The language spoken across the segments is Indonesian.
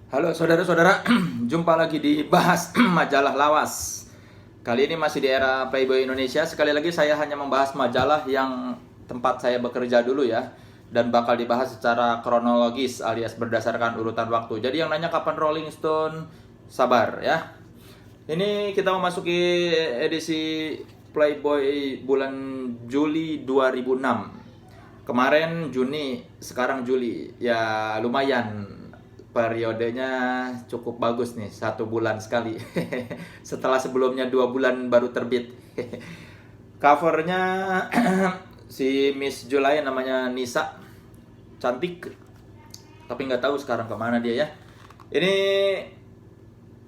Halo saudara-saudara, jumpa lagi di Bahas Majalah Lawas. Kali ini masih di era Playboy Indonesia. Sekali lagi saya hanya membahas majalah yang tempat saya bekerja dulu ya. Dan bakal dibahas secara kronologis alias berdasarkan urutan waktu. Jadi yang nanya kapan Rolling Stone, sabar ya. Ini kita memasuki edisi Playboy bulan Juli 2006. Kemarin Juni, sekarang Juli. Ya lumayan, periodenya cukup bagus nih, 1 bulan sekali. Setelah sebelumnya 2 bulan baru terbit. Covernya si Miss Julai namanya Nisa, cantik, tapi nggak tahu sekarang kemana dia ya. Ini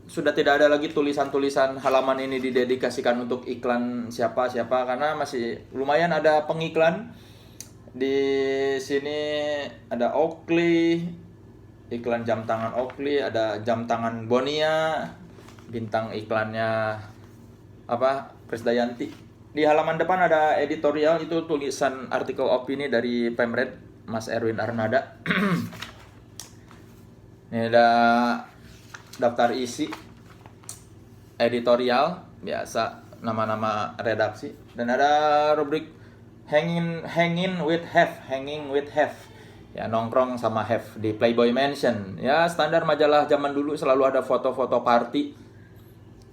sudah tidak ada lagi tulisan-tulisan halaman ini didedikasikan untuk iklan siapa-siapa, karena masih lumayan ada pengiklan. Di sini ada Oakley, iklan jam tangan Oakley, ada jam tangan Bonia, bintang iklannya apa, Krisdayanti. Di halaman depan ada editorial, itu tulisan artikel opini dari Pemred, Mas Erwin Arnada. Ini ada daftar isi editorial, biasa nama-nama redaksi, dan ada rubrik hanging with have, ya nongkrong sama have di Playboy Mansion. Ya standar majalah zaman dulu, selalu ada foto-foto party.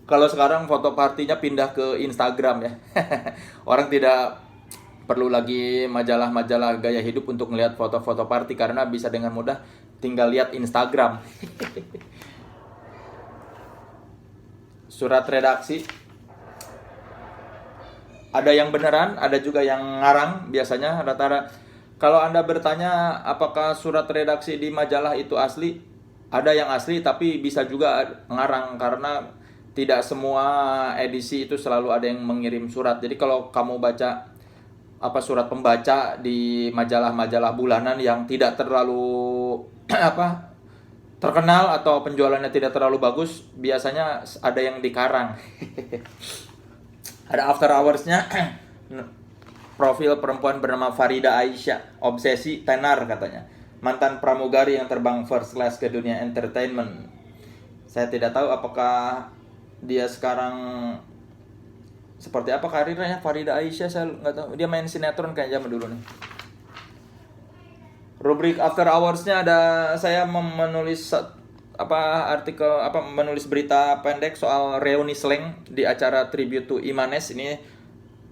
Kalau sekarang foto partinya pindah ke Instagram ya. Orang tidak perlu lagi majalah-majalah gaya hidup untuk melihat foto-foto party, karena bisa dengan mudah tinggal lihat Instagram. Surat redaksi ada yang beneran, ada juga yang ngarang. Biasanya rata-rata kalau Anda bertanya apakah surat redaksi di majalah itu asli, ada yang asli tapi bisa juga ngarang, karena tidak semua edisi itu selalu ada yang mengirim surat. Jadi kalau kamu baca surat pembaca di majalah-majalah bulanan yang tidak terlalu terkenal atau penjualannya tidak terlalu bagus, biasanya ada yang dikarang. Ada after hours-nya. Profil perempuan bernama Farida Aisyah, obsesi tenar katanya, mantan pramugari yang terbang first class ke dunia entertainment. Saya tidak tahu apakah dia sekarang seperti apa karirnya Farida Aisyah, saya nggak tahu. Dia main sinetron kayak zaman dulu nih. Rubrik after hours-nya ada saya menulis menulis berita pendek soal reuni slang di acara tribute to Imanes. Ini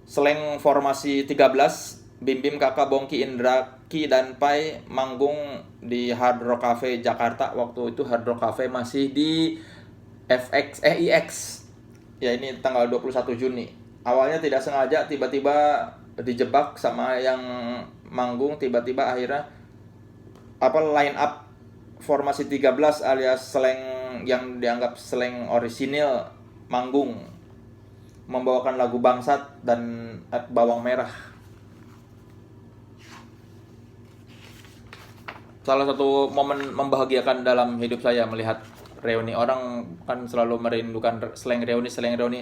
slang formasi 13, Bim Bim, Kakak, Bongki, Indra, Ki, dan Pai manggung di Hard Rock Cafe Jakarta. Waktu itu Hard Rock Cafe masih di IX. Ya ini tanggal 21 Juni. Awalnya tidak sengaja, tiba-tiba dijebak sama yang manggung, tiba-tiba akhirnya line up formasi 13 alias slang yang dianggap slang orisinil manggung, membawakan lagu Bangsat dan Bawang Merah. Salah satu momen membahagiakan dalam hidup saya melihat reuni. Orang kan selalu merindukan slang reuni.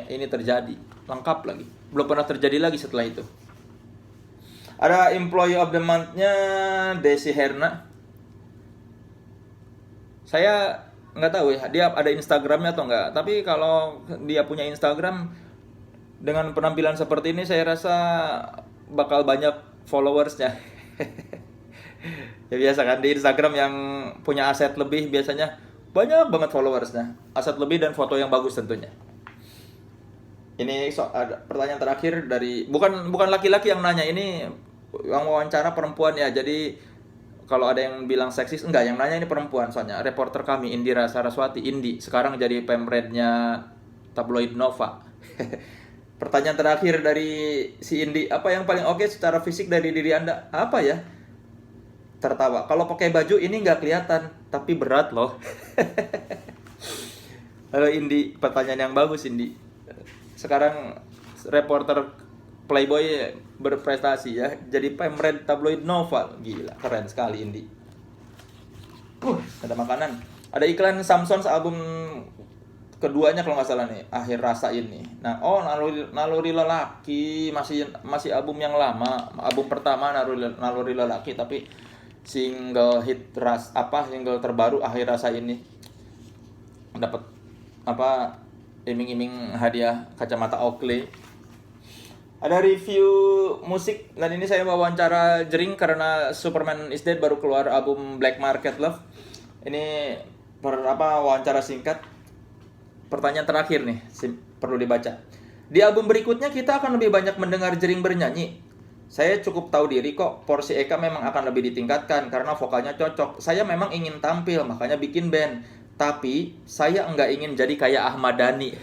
Ini terjadi, lengkap lagi. Belum pernah terjadi lagi setelah itu. Ada Employee of the Month-nya Desi Herna. Saya nggak tahu ya, dia ada Instagramnya atau nggak. Tapi kalau dia punya Instagram dengan penampilan seperti ini, saya rasa bakal banyak followersnya. Ya biasa kan, di Instagram yang punya aset lebih biasanya banyak banget followersnya. Aset lebih dan foto yang bagus tentunya. Ini ada pertanyaan terakhir dari bukan laki-laki yang nanya, ini yang wawancara perempuan ya. Jadi kalau ada yang bilang seksis, enggak, yang nanya ini perempuan. Soalnya reporter kami Indira Saraswati, Indi, sekarang jadi pemrednya tabloid Nova. Pertanyaan terakhir dari si Indi, apa yang paling oke secara fisik dari diri Anda? Apa ya? Tertawa. Kalau pakai baju ini nggak kelihatan, tapi berat loh. Halo Indi, pertanyaan yang bagus Indi. Sekarang reporter Playboy berprestasi ya, jadi pemred tabloid Nova. Gila, keren sekali Indi. Ada makanan. Ada iklan Samsons album keduanya kalau nggak salah nih, Akhir Rasa ini. Nah, Naluri Lelaki masih album yang lama. Album pertama Naluri Lelaki, tapi single terbaru Akhir Rasa ini. dapat apa, iming-iming hadiah kacamata Oakley. Ada review musik, dan ini saya wawancara Jering karena Superman is Dead baru keluar album Black Market Love. Ini wawancara singkat. Pertanyaan terakhir nih, perlu dibaca. Di album berikutnya kita akan lebih banyak mendengar Jering bernyanyi. Saya cukup tahu diri kok, porsi Eka memang akan lebih ditingkatkan karena vokalnya cocok. Saya memang ingin tampil, makanya bikin band. Tapi saya enggak ingin jadi kayak Ahmad Dhani.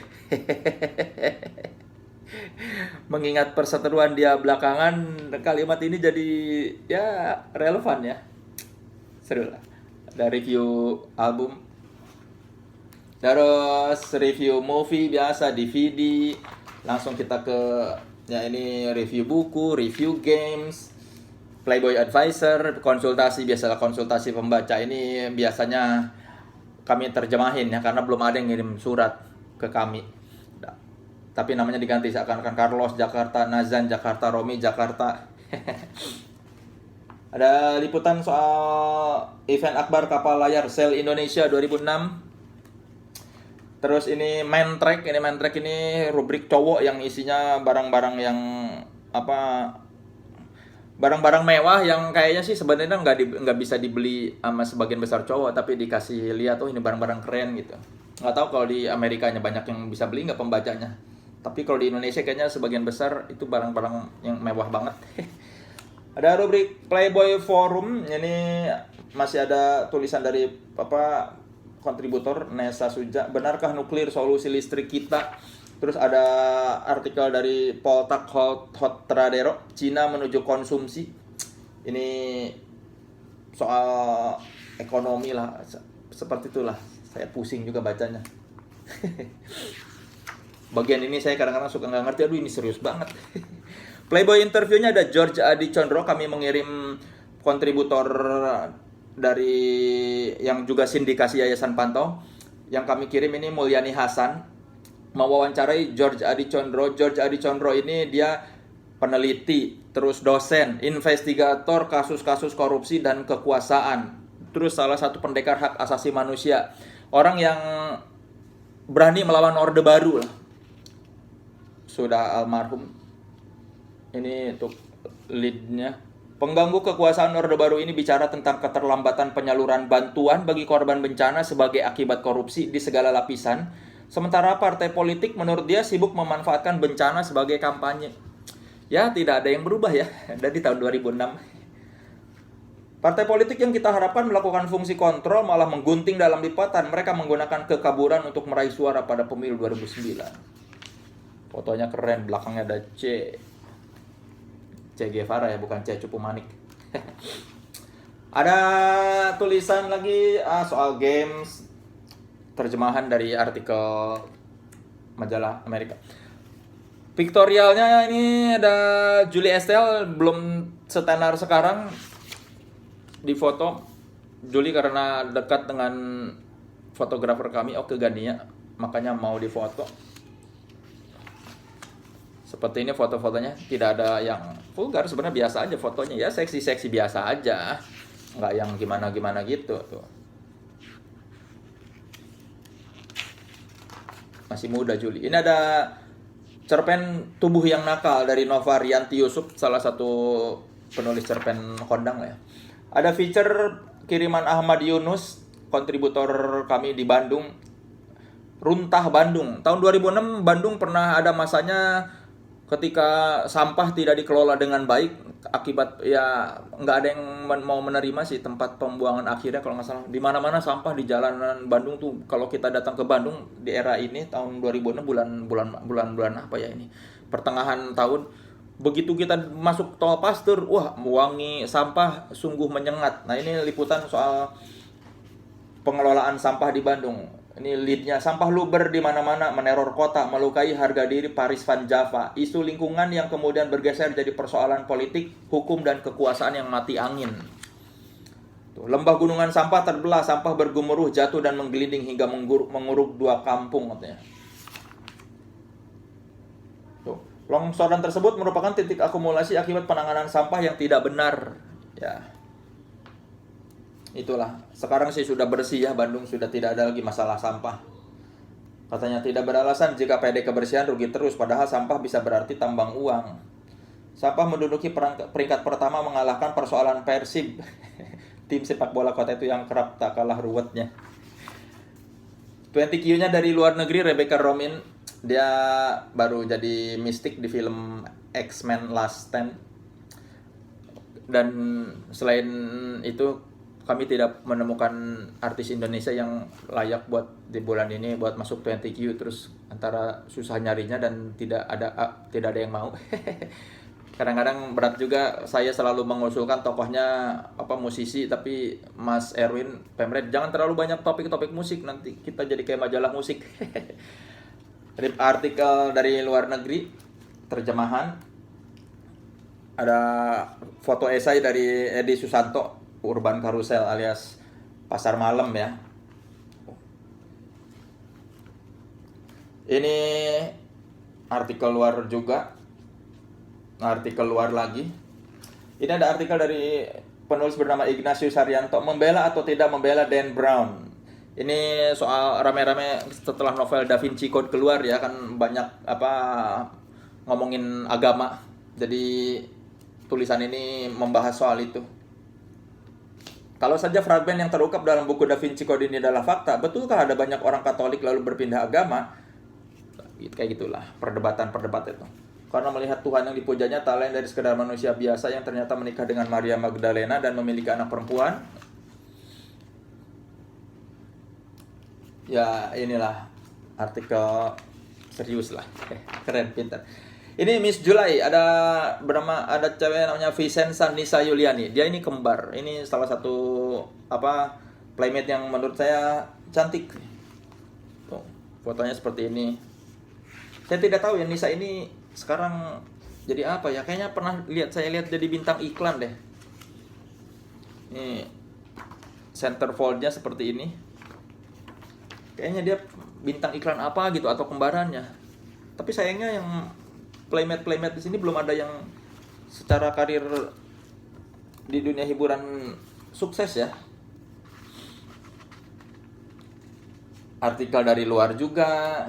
Mengingat perseteruan dia belakangan, kalimat ini jadi ya relevan ya. Seru lah. Ada review album, terus review movie biasa, DVD. Langsung kita ke ya ini review buku, review games, Playboy Advisor, konsultasi, biasalah konsultasi pembaca. Ini biasanya kami terjemahin ya, karena belum ada yang ngirim surat ke kami. Tapi namanya diganti seakan-akan Carlos Jakarta, Nazan Jakarta, Romi Jakarta. Ada liputan soal event akbar kapal layar Sail Indonesia 2006. Terus ini main track ini rubrik cowok yang isinya barang-barang yang barang-barang mewah yang kayaknya sih sebenarnya nggak bisa dibeli sama sebagian besar cowok, tapi dikasih lihat ini barang-barang keren gitu. Nggak tahu kalau di Amerikanya banyak yang bisa beli nggak pembacanya. Tapi kalau di Indonesia kayaknya sebagian besar itu barang-barang yang mewah banget. Ada rubrik Playboy Forum, ini masih ada tulisan dari kontributor Nesa Suja. Benarkah nuklir solusi listrik kita? Terus ada artikel dari Poltak Hotradero, Cina menuju konsumsi. Ini soal ekonomi lah, seperti itulah. Saya pusing juga bacanya. Bagian ini saya kadang-kadang suka nggak ngerti, aduh ini serius banget. Playboy interviewnya ada George Adi Condro, kami mengirim kontributor dari yang juga sindikasi Yayasan Pantau. Yang kami kirim ini Mulyani Hasan, mewawancarai George Adi Condro. George Adi Condro ini dia peneliti, terus dosen, investigator kasus-kasus korupsi dan kekuasaan. Terus salah satu pendekar hak asasi manusia. Orang yang berani melawan Orde Baru lah. Sudah almarhum. Ini untuk leadnya. Pengganggu kekuasaan Orde Baru ini bicara tentang keterlambatan penyaluran bantuan bagi korban bencana sebagai akibat korupsi di segala lapisan. Sementara partai politik menurut dia sibuk memanfaatkan bencana sebagai kampanye. Ya, tidak ada yang berubah ya dari tahun 2006. Partai politik yang kita harapkan melakukan fungsi kontrol malah menggunting dalam lipatan. Mereka menggunakan kekaburan untuk meraih suara pada pemilu 2009. Fotonya keren, belakangnya ada Che Guevara ya, bukan Che Cupu Manik. Ada tulisan lagi soal games, terjemahan dari artikel majalah Amerika. Pictorialnya ini ada Julie Estelle, belum setenar sekarang di foto. Julie karena dekat dengan fotografer kami Oke Gania, makanya mau difoto. Seperti ini foto-fotonya, tidak ada yang vulgar, sebenarnya biasa aja fotonya ya, seksi-seksi biasa aja, nggak yang gimana-gimana gitu tuh. Masih muda Juli. Ini ada cerpen Tubuh yang Nakal dari Nova Rianti Yusuf, salah satu penulis cerpen kondang lah ya. Ada feature kiriman Ahmad Yunus, kontributor kami di Bandung, Runtah Bandung. Tahun 2006 Bandung pernah ada masanya ketika sampah tidak dikelola dengan baik, akibat ya nggak ada yang mau menerima sih tempat pembuangan akhirnya kalau nggak salah. Di mana-mana sampah di jalanan Bandung tuh. Kalau kita datang ke Bandung di era ini tahun 2006 bulan apa ya ini, pertengahan tahun, begitu kita masuk tol Pasteur, wah wangi sampah sungguh menyengat. Nah ini liputan soal pengelolaan sampah di Bandung. Ini leadnya, sampah luber di mana-mana meneror kota, melukai harga diri Paris Van Java. Isu lingkungan yang kemudian bergeser jadi persoalan politik, hukum dan kekuasaan yang mati angin. Tuh, lembah gunungan sampah terbelah, sampah bergemuruh, jatuh dan menggelinding hingga menguruk 2 kampung katanya. Tuh, longsoran tersebut merupakan titik akumulasi akibat penanganan sampah yang tidak benar. Ya. Itulah, sekarang sih sudah bersih ya, Bandung sudah tidak ada lagi masalah sampah. Katanya tidak beralasan jika PD kebersihan rugi terus, padahal sampah bisa berarti tambang uang. Sampah menduduki peringkat pertama mengalahkan persoalan Persib. Tim sepak bola kota itu yang kerap tak kalah ruwetnya. 20Q-nya dari luar negeri, Rebecca Romijn. Dia baru jadi Mystic di film X-Men Last Stand. Dan selain itu, kami tidak menemukan artis Indonesia yang layak buat di bulan ini buat masuk 20Q. Terus antara susah nyarinya dan tidak ada yang mau. Kadang-kadang berat juga, saya selalu mengusulkan tokohnya musisi, tapi Mas Erwin Pemret jangan terlalu banyak topik-topik musik, nanti kita jadi kayak majalah musik. Artikel dari luar negeri, terjemahan. Ada foto esai dari Edi Susanto, Urban Carousel alias pasar malam ya. Ini artikel luar juga. Artikel luar lagi. Ini ada artikel dari penulis bernama Ignatius Haryanto, membela atau tidak membela Dan Brown. Ini soal rame-rame setelah novel Da Vinci Code keluar ya, kan banyak ngomongin agama. Jadi tulisan ini membahas soal itu. Kalau saja fragmen yang terungkap dalam buku Da Vinci Code ini adalah fakta, betulkah ada banyak orang Katolik lalu berpindah agama? Kayak gitulah perdebatan itu. Karena melihat Tuhan yang dipujanya tak lain dari sekedar manusia biasa yang ternyata menikah dengan Maria Magdalena dan memiliki anak perempuan. Ya inilah artikel serius lah. Keren, pintar. Ini Miss Julai, ada cewek namanya Vicenza Nisa Yuliani. Dia ini kembar. Ini salah satu playmate yang menurut saya cantik. Tuh, fotonya seperti ini. Saya tidak tahu ya Nisa ini sekarang jadi apa ya, kayaknya saya lihat jadi bintang iklan deh. Ini centerfold-nya seperti ini, kayaknya dia bintang iklan apa gitu atau kembarannya. Tapi sayangnya yang playmate di sini belum ada yang secara karir di dunia hiburan sukses ya. Artikel dari luar juga.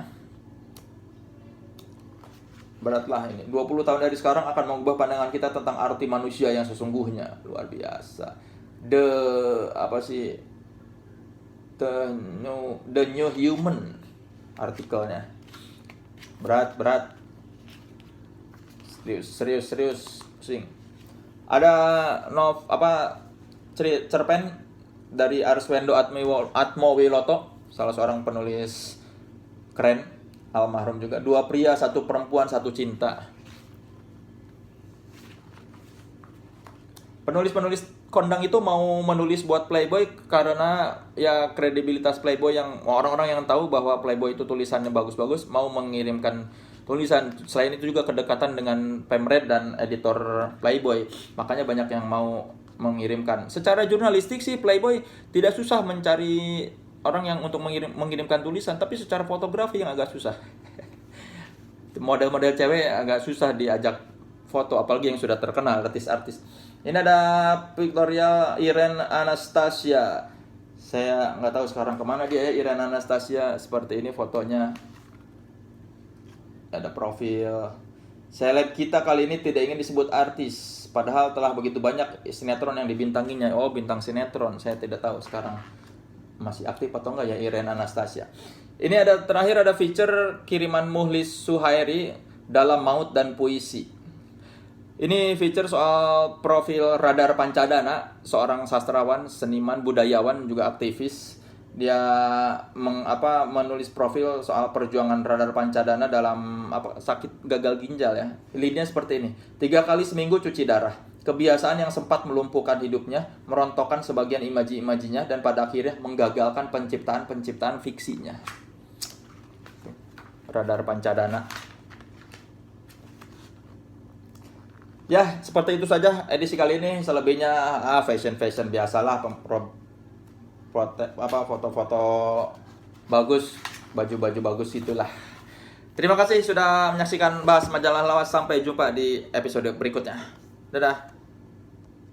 Beratlah ini. 20 tahun dari sekarang akan mengubah pandangan kita tentang arti manusia yang sesungguhnya. Luar biasa. The New Human artikelnya. Berat. Serius. Pusing. Ada cerpen dari Arswendo Atmowiloto, salah seorang penulis keren, almarhum juga. 2 pria, 1 perempuan, 1 cinta. Penulis kondang itu mau menulis buat Playboy karena ya kredibilitas Playboy, yang orang-orang yang tahu bahwa Playboy itu tulisannya bagus-bagus mau mengirimkan tulisan. Selain itu juga kedekatan dengan Pemret dan editor Playboy, makanya banyak yang mau mengirimkan. Secara jurnalistik sih Playboy tidak susah mencari orang yang untuk mengirimkan tulisan, tapi secara fotografi yang agak susah. Model-model cewek agak susah diajak foto, apalagi yang sudah terkenal, artis-artis. Ini ada Victoria Irene Anastasia. Saya nggak tahu sekarang kemana dia ya, Irene Anastasia. Seperti ini fotonya. Ada profil. Seleb kita kali ini tidak ingin disebut artis, padahal telah begitu banyak sinetron yang dibintanginya. Oh, bintang sinetron. Saya tidak tahu sekarang masih aktif atau enggak ya Irene Anastasia. Ini terakhir ada feature kiriman Muhlis Suhairi dalam Maut dan Puisi. Ini feature soal profil Radar Pancadana, seorang sastrawan, seniman, budayawan, juga aktivis. Dia menulis profil soal perjuangan Radar Pancadana dalam sakit gagal ginjal ya. Leadnya seperti ini. 3 kali seminggu cuci darah. Kebiasaan yang sempat melumpuhkan hidupnya, merontokkan sebagian imaji-imajinya, dan pada akhirnya menggagalkan penciptaan fiksinya. Radar Pancadana. Ya, seperti itu saja edisi kali ini. Selebihnya fashion biasalah, foto-foto bagus, baju-baju bagus itulah. Terima kasih sudah menyaksikan Bahas Majalah Lawas. Sampai jumpa di episode berikutnya. Dadah.